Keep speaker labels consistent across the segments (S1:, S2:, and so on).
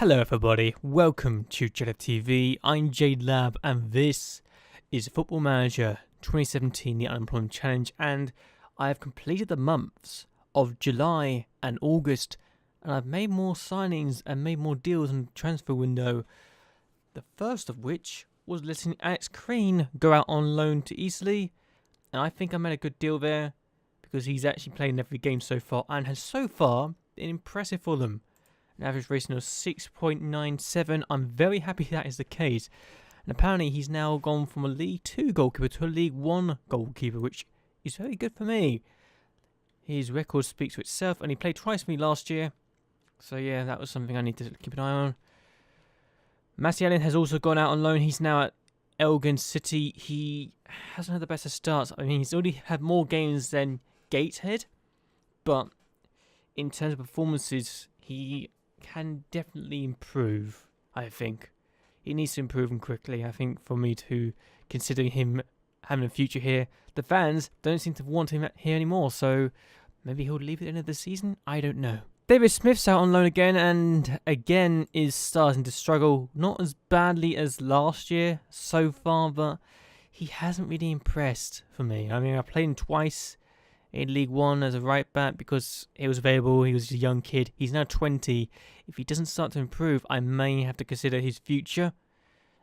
S1: Hello everybody, welcome to JLABTV. I'm JLAB and this is Football Manager 2017, the Unemployment Challenge, and I have completed the months of July and August, and I've made more signings and made more deals in the transfer window, the first of which was letting Alex Crane go out on loan to Eastleigh, and I think I made a good deal there because he's actually played in every game so far and has so far been impressive for them. An average rating of 6.97. I'm very happy that is the case. And apparently he's now gone from a League 2 goalkeeper to a League 1 goalkeeper, which is very good for me. His record speaks for itself, and he played twice for me last year. So yeah, that was something I need to keep an eye on. Matty Allen has also gone out on loan. He's now at Elgin City. He hasn't had the best of starts. I mean, he's already had more games than Gateshead. But in terms of performances, he can definitely improve, I think. He needs to improve him quickly, I think, for me to consider him having a future here. The fans don't seem to want him here anymore, so maybe he'll leave at the end of the season? I don't know. David Smith's out on loan again, and again is starting to struggle. Not as badly as last year so far, but he hasn't really impressed for me. I mean, I played him twice in League 1 as a right back because it was available. He was a young kid. He's now 20. If he doesn't start to improve, I may have to consider his future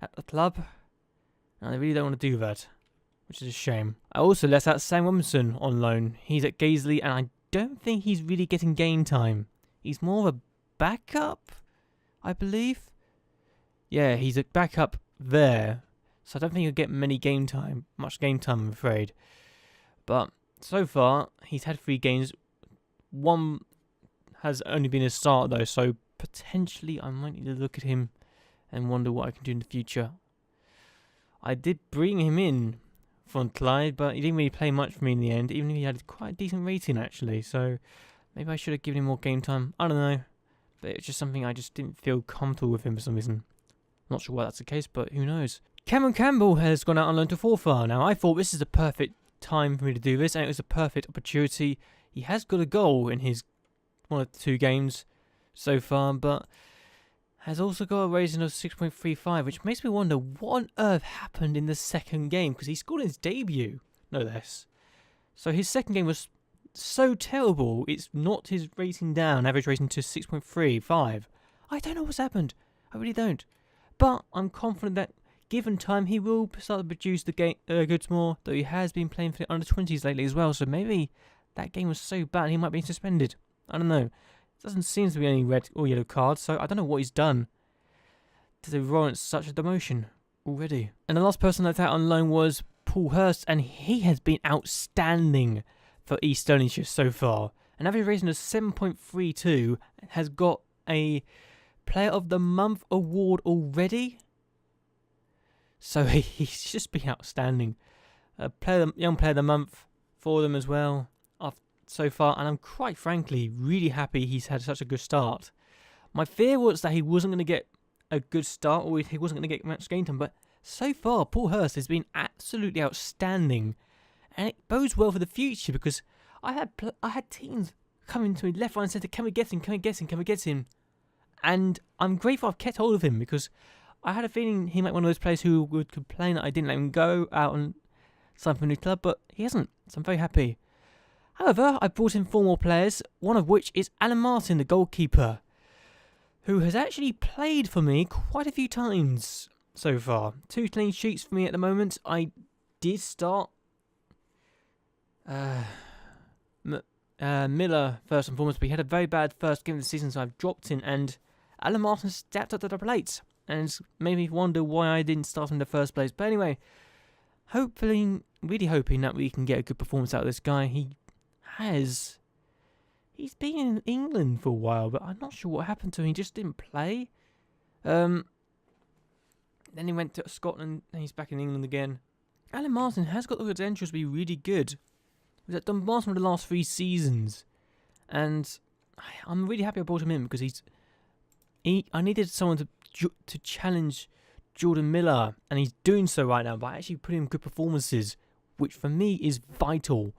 S1: at the club. And I really don't want to do that, which is a shame. I also let out Sam Robinson on loan. He's at Gaisley, and I don't think he's really getting game time. He's more of a backup, I believe. Yeah, he's a backup there. So I don't think he'll get much game time, I'm afraid. But so far, he's had 3 games. One has only been a start, though, so potentially I might need to look at him and wonder what I can do in the future. I did bring him in from Clyde, but he didn't really play much for me in the end, even if he had quite a decent rating, actually. So maybe I should have given him more game time. I don't know. But it's just something I just didn't feel comfortable with him for some reason. Not sure why that's the case, but who knows. Cameron Campbell has gone out on loan to Forfar. Now, I thought this is the perfect time for me to do this, and it was a perfect opportunity. He has got a goal in his 1 or 2 games so far, but has also got a rating of 6.35, which makes me wonder what on earth happened in the second game, because he scored in his debut, no less. So his second game was so terrible, it's knocked his rating down, average rating to 6.35. I don't know what's happened. I really don't. But I'm confident that given time, he will start to produce the goods more, though he has been playing for the under-20s lately as well, so maybe that game was so bad he might be suspended. I don't know. Doesn't seem to be any red or yellow cards, so I don't know what he's done to warrant such a demotion already. And the last person that's out on loan was Paul Hurst, and he has been outstanding for East Stoneyshire so far. An average rating of 7.32, has got a Player of the Month award already. So he's just been outstanding. Young Player of the Month for them as well so far. And I'm quite frankly really happy he's had such a good start. My fear was that he wasn't going to get a good start, or he wasn't going to get much game time. But so far, Paul Hurst has been absolutely outstanding. And it bodes well for the future, because I had teams coming to me left, right and centre. Can we get him? Can we get him? Can we get him? And I'm grateful I've kept hold of him, because I had a feeling he might be one of those players who would complain that I didn't let him go out and sign for a new club, but he hasn't, so I'm very happy. However, I brought in 4 more players, one of which is Alan Martin, the goalkeeper, who has actually played for me quite a few times so far. 2 clean sheets for me at the moment. I did start Miller first and foremost, but he had a very bad first game of the season, so I've dropped him, and Alan Martin stepped up to the plate. And it's made me wonder why I didn't start him in the first place. But anyway, really hoping that we can get a good performance out of this guy. He's been in England for a while, but I'm not sure what happened to him. He just didn't play. Then he went to Scotland, and he's back in England again. Alan Martin has got the potential to be really good. He was at Dumbarton for the last 3 seasons. And I'm really happy I brought him in, because I needed someone to challenge Jordan Miller, and he's doing so right now by actually putting in good performances, which for me is vital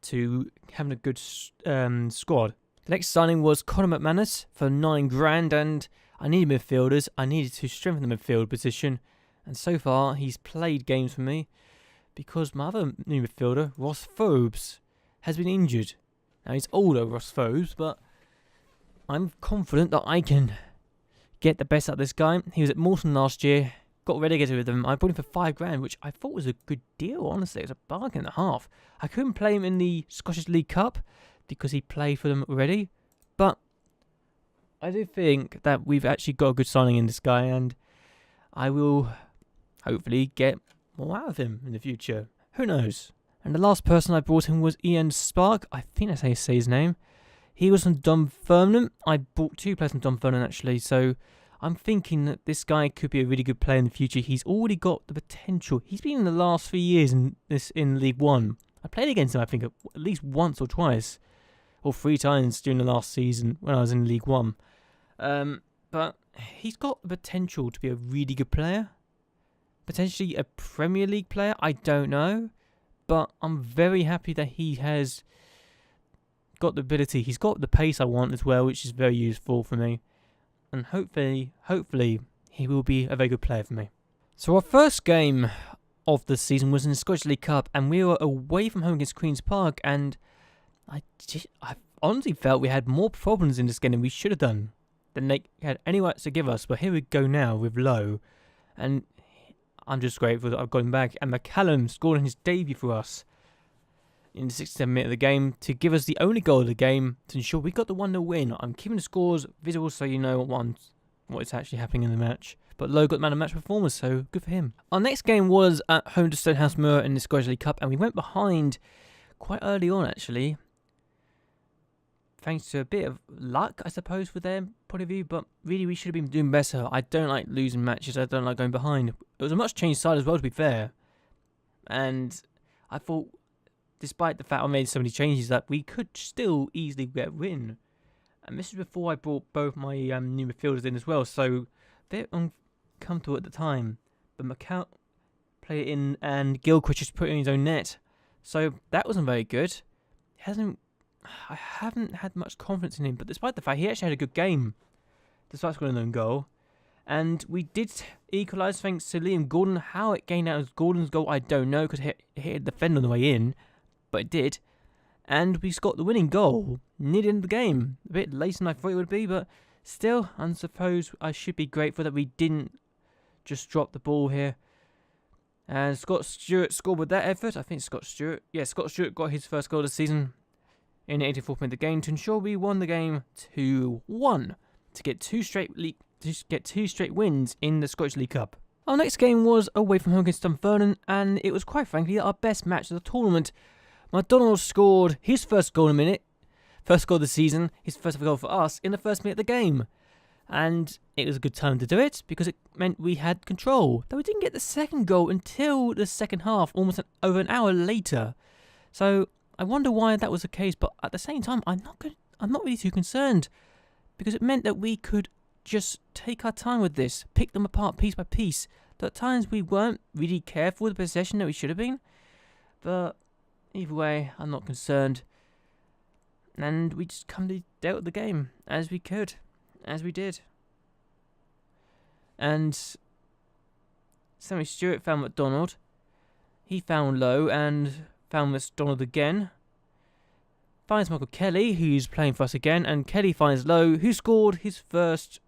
S1: to having a good squad. The next signing was Conor McManus for $9 grand, and I needed midfielders. I needed to strengthen the midfield position, and so far he's played games for me because my other new midfielder, Ross Phobes, has been injured. Now he's older, Ross Phobes, but I'm confident that I can get the best out of this guy. He was at Morton last year, got relegated with them. I bought him for $5 grand, which I thought was a good deal, honestly. It was a bargain and a half. I couldn't play him in the Scottish League Cup because he played for them already, but I do think that we've actually got a good signing in this guy, and I will hopefully get more out of him in the future. Who knows? And the last person I brought in was Ian Spark. I think that's how you say his name. He was from Dunfermline. I bought 2 players from Dunfermline actually, so I'm thinking that this guy could be a really good player in the future. He's already got the potential. He's been in the last 3 years in League One. I played against him, I think, at least once or twice, or 3 times during the last season when I was in League One. But he's got the potential to be a really good player. Potentially a Premier League player, I don't know. But I'm very happy that he has got the ability. He's got the pace I want as well, which is very useful for me. And hopefully, he will be a very good player for me. So our first game of the season was in the Scottish League Cup, and we were away from home against Queen's Park, and I honestly felt we had more problems in this game than we should have done, than they had any rights to give us. But here we go now with Lowe, and I'm just grateful that I've got him back. And McCallum scored in his debut for us in the 67th minute of the game to give us the only goal of the game to ensure we got the 1-0 win. I'm keeping the scores visible so you know what is actually happening in the match. But Lowe got man of match performance, so good for him. Our next game was at home to Stonehouse Moor in the Scottish League Cup, and we went behind quite early on actually, thanks to a bit of luck, I suppose, for their point of view, but really we should have been doing better. I don't like losing matches, I don't like going behind. It was a much changed side as well, to be fair. And I thought, despite the fact I made so many changes, that we could still easily get a win. And this is before I brought both my new midfielders in as well, so a bit uncomfortable at the time. But McCall played it in, and Gilchrist just put it in his own net. So that wasn't very good. I haven't had much confidence in him, but despite the fact he actually had a good game, despite scoring an own goal. And we did equalise thanks to Liam Gordon. How it gained out as Gordon's goal, I don't know, because it hit a defender on the way in, but it did. And we got the winning goal near the end of the game. A bit later than I thought it would be, but still, I suppose I should be grateful that we didn't just drop the ball here. And Scott Stewart scored with that effort. I think Scott Stewart got his first goal of the season in the 84th minute of the game to ensure we won the game 2-1 to get two straight wins in the Scottish League Cup. Our next game was away from home against Dunfermline, and it was quite frankly our best match of the tournament. McDonald scored his first goal of the season, his first goal for us in the first minute of the game. And it was a good time to do it because it meant we had control. Though we didn't get the second goal until the second half, almost over an hour later. So I wonder why that was the case, but at the same time, I'm not really too concerned because it meant that we could just take our time with this, pick them apart piece by piece. Though at times we weren't really careful with the possession that we should have been, but either way, I'm not concerned. And we just dealt with the game as we could, as we did. And Sammy Stewart found McDonald. He found Lowe and found McDonald again. Finds Michael Kelly, who's playing for us again, and Kelly finds Lowe, who scored his first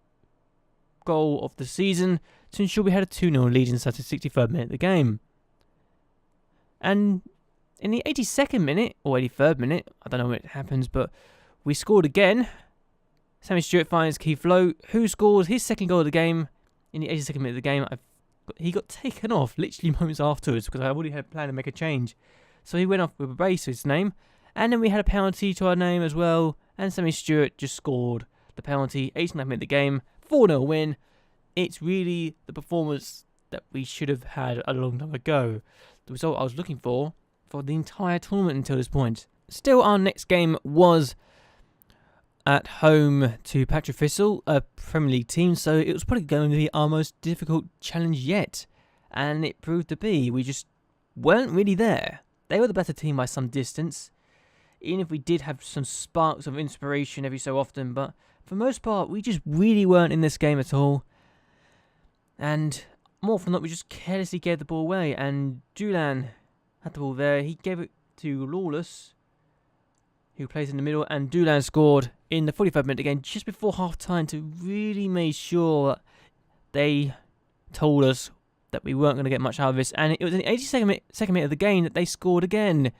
S1: goal of the season to ensure we had a 2-0 lead inside the 63rd minute of the game. And in the 82nd minute, or 83rd minute, I don't know when it happens, but we scored again. Sammy Stewart finds Keith Lowe, who scores his second goal of the game in the 82nd minute of the game. He got taken off literally moments afterwards because I already had a plan to make a change. So he went off with a brace to his name. And then we had a penalty to our name as well. And Sammy Stewart just scored the penalty, 89th minute of the game, 4-0 win. It's really the performance that we should have had a long time ago. The result I was looking for the entire tournament until this point. Still, our next game was at home to Patrick Thistle, a Premier League team, so it was probably going to be our most difficult challenge yet. And it proved to be. We just weren't really there. They were the better team by some distance. even if we did have some sparks of inspiration every so often. But for the most part, we just really weren't in this game at all. And more often than not, we just carelessly gave the ball away. And Julian had the ball there. He gave it to Lawless, who plays in the middle. And Julian scored in the 45th minute again, just before half-time, to really make sure that they told us that we weren't going to get much out of this. And it was in the 82nd minute of the game that they scored again.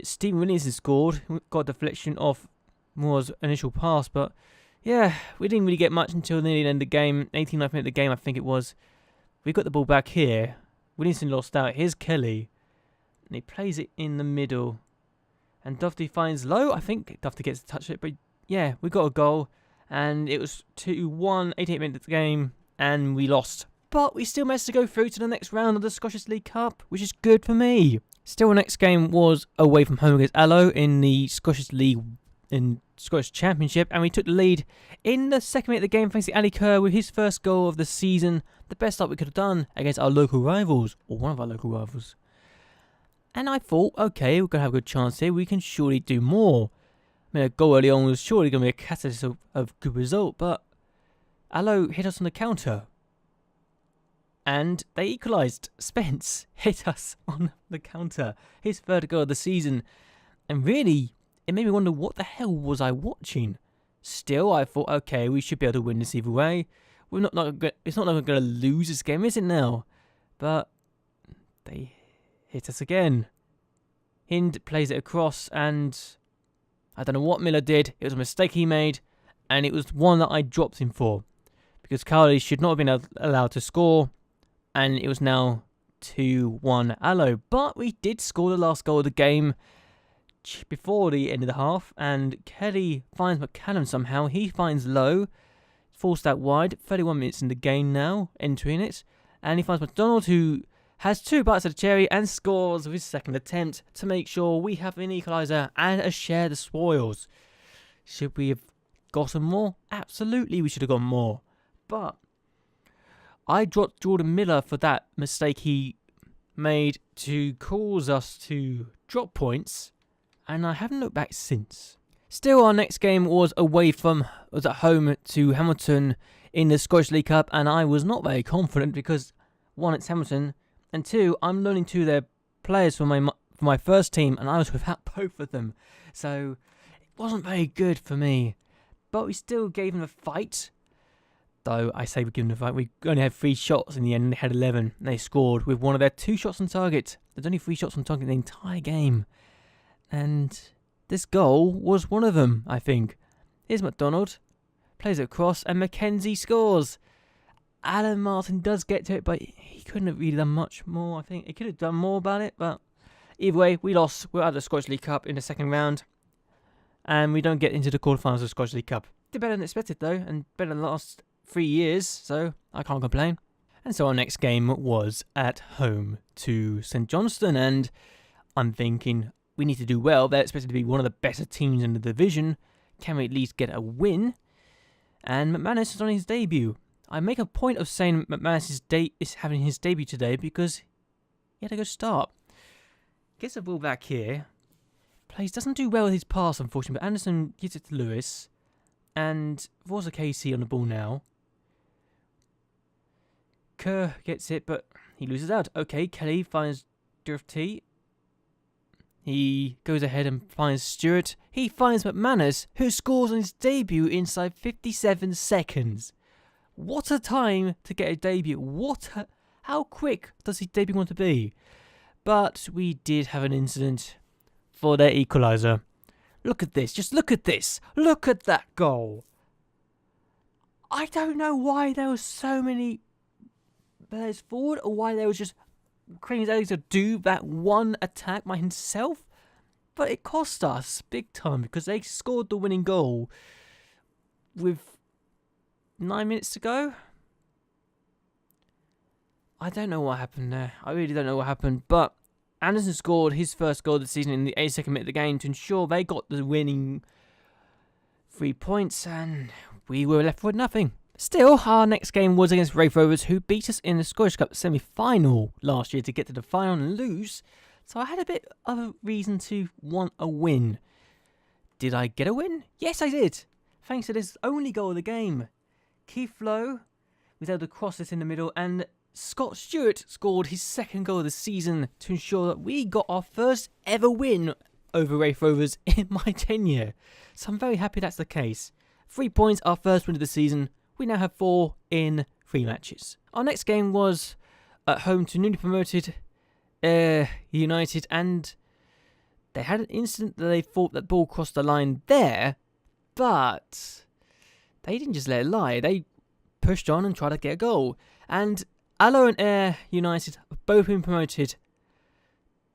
S1: Stephen Williamson scored, got a deflection off Moore's initial pass, but yeah, we didn't really get much until nearly the end of the game. 89th minute of the game, I think it was. We got the ball back here. Williamson lost out. Here's Kelly, and he plays it in the middle. And Dufty finds Low. I think Dufty gets to touch it, but yeah, we got a goal. And it was 2-1, 88 minutes of the game, and we lost. But we still managed to go through to the next round of the Scottish League Cup, which is good for me. Still, the next game was away from home against Alloa in the Scottish League, in Scottish Championship, and we took the lead in the second minute of the game thanks to Ali Kerr with his first goal of the season. The best that we could have done against our local rivals, or one of our local rivals. And I thought, okay, we're going to have a good chance here. We can surely do more. I mean, a goal early on was surely going to be a catalyst of good result, but Alloa hit us on the counter. And they equalised. Spence hit us on the counter. His third goal of the season. And really, it made me wonder, what the hell was I watching? Still, I thought, okay, we should be able to win this either way. It's not like we're going to lose this game, is it now? But they hit us again. Hind plays it across, and I don't know what Miller did. It was a mistake he made, and it was one that I dropped him for. Because Cowley should not have been allowed to score. And it was now 2-1 Alloa. But we did score the last goal of the game before the end of the half. And Kelly finds McCallum somehow. He finds Low. Forced out wide. 31 minutes in the game now, entering it. And he finds McDonald, who has 2 bites of the cherry and scores with his second attempt to make sure we have an equaliser and a share the spoils. Should we have gotten more? Absolutely, we should have gotten more. But I dropped Jordan Miller for that mistake he made to cause us to drop points, and I haven't looked back since. Still, our next game was at home to Hamilton in the Scottish League Cup, and I was not very confident because 1, it's Hamilton, and 2, I'm learning 2 of their players for my first team, and I was without both of them, so it wasn't very good for me. But we still gave them a fight. Though I say we give them a fight, we only had 3 shots in the end, and they had 11. And they scored with one of their 2 shots on target. There's only 3 shots on target in the entire game. And this goal was one of them, I think. Here's McDonald. Plays it across, and Mackenzie scores. Alan Martin does get to it, but he couldn't have really done much more, I think. He could have done more about it, but either way, we lost. We're out of the Scottish League Cup in the second round. And we don't get into the quarterfinals of the Scottish League Cup. Did better than expected, though, and better than last 3 years, so I can't complain. And so our next game was at home to St Johnstone, and I'm thinking we need to do well. They're expected to be one of the better teams in the division. Can we at least get a win? And McManus is on his debut. I make a point of saying McManus is having his debut today because he had a good start. Gets the ball back here. Doesn't do well with his pass, unfortunately, but Anderson gives it to Lewis. And Forza Casey on the ball now. Kerr gets it, but he loses out. Okay, Kelly finds Durfty. He goes ahead and finds Stewart. He finds McManus, who scores on his debut inside 57 seconds. What a time to get a debut. How quick does his debut want to be? But we did have an incident for their equaliser. Look at this. Just look at this. Look at that goal. I don't know why there were so many players forward, or why there was just crazy to do that one attack by himself. But it cost us big time because they scored the winning goal with 9 minutes to go. I don't know what happened there. I really don't know what happened. But Anderson scored his first goal of the season in the 82nd minute of the game to ensure they got the winning 3 points, and we were left with nothing. Still, our next game was against Wraith Rovers, who beat us in the Scottish Cup semi-final last year to get to the final and lose So I had a bit of a reason to want a win. Did I get a win? Yes, I did. Thanks to this only goal of the game. Keith Lowe was able to cross this in the middle, and Scott Stewart scored his second goal of the season to ensure that we got our first ever win over Wraith Rovers in my tenure. So I'm very happy that's the case. 3 points, our first win of the season. We now have 4 in 3 matches. Our next game was at home to newly promoted United, and they had an incident that they thought that ball crossed the line there, but they didn't just let it lie. They pushed on and tried to get a goal. And Allo and Ayr United have both been promoted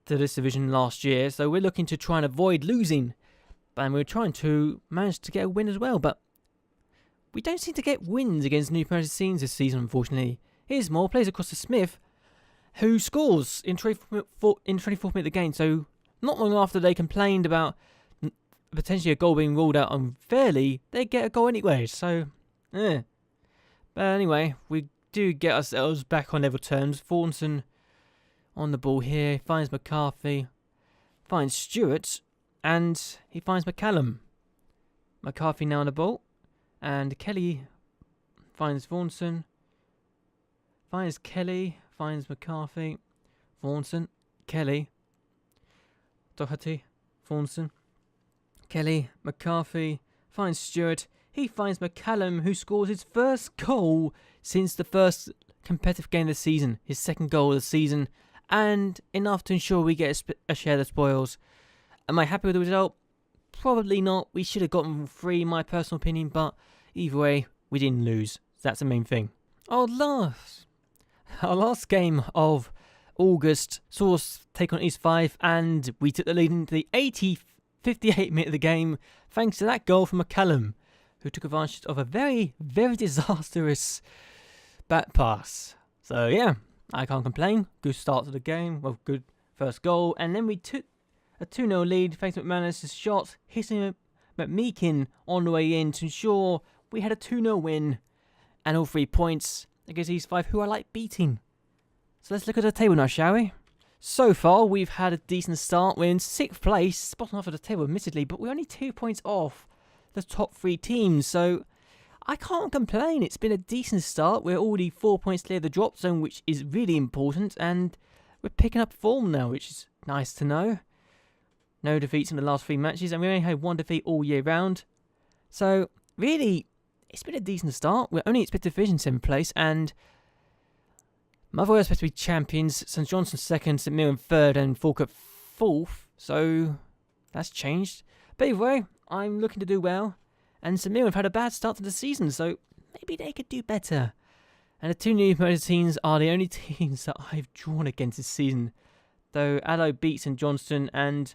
S1: to this division last year, so we're looking to try and avoid losing. And we're trying to manage to get a win as well, but we don't seem to get wins against new promoted teams this season, unfortunately. Here's more, plays across to Smith, who scores in 24th minute of the game. So not long after they complained about potentially a goal being ruled out unfairly, they get a goal anyway. So, But anyway, we do get ourselves back on level terms. Thornton on the ball here, finds McCarthy, finds Stewart, and he finds McCallum. McCarthy now on the ball, and Kelly finds Thornton, finds Kelly, finds McCarthy, Thornton, Kelly, Doherty, Thornton, Kelly, McCarthy, finds Stewart. He finds McCallum, who scores his first goal since the first competitive game of the season, his second goal of the season, and enough to ensure we get a share of the spoils. Am I happy with the result? Probably not. We should have gotten 3, in my personal opinion, but either way, we didn't lose. That's the main thing. Our last game of August saw us take on East 5, and we took the lead into the 58th minute of the game, thanks to that goal from McCallum, who took advantage of a very, very disastrous back pass. So yeah, I can't complain. Good start to the game. Well, good first goal. And then we took a 2-0 lead thanks to McManus' shot, hitting McMeekin on the way in to ensure we had a 2-0 win and all 3 points against East 5, who I like beating. So let's look at the table now, shall we? So far, we've had a decent start. We're in 6th place, bottom half of the table admittedly, but we're only 2 points off the top 3 teams, so I can't complain. It's been a decent start. We're already 4 points clear of the drop zone, which is really important, and we're picking up form now, which is nice to know. No defeats in the last 3 matches, and we only had 1 defeat all year round. So, really, it's been a decent start. We're only expected to finish in 7th place, and Motherwell are supposed to be champions, St Johnstone 2nd, St Mirren 3rd, and Falkirk 4th, so that's changed. But anyway, I'm looking to do well, and St Mirren have had a bad start to the season, so maybe they could do better. And the 2 new promoted teams are the only teams that I've drawn against this season, though Allo beat St Johnstone and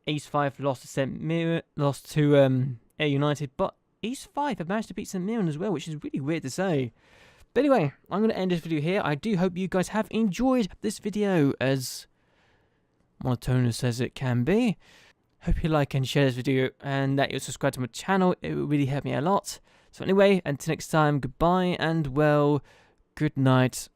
S1: East 5 lost to St Mirren, lost to Ayr United, but East 5 have managed to beat St Mirren as well, which is really weird to say. But anyway, I'm going to end this video here. I do hope you guys have enjoyed this video as monotonous as it can be. Hope you like and share this video and that you'll subscribe to my channel. It will really help me a lot. So anyway, until next time, goodbye and well, good night.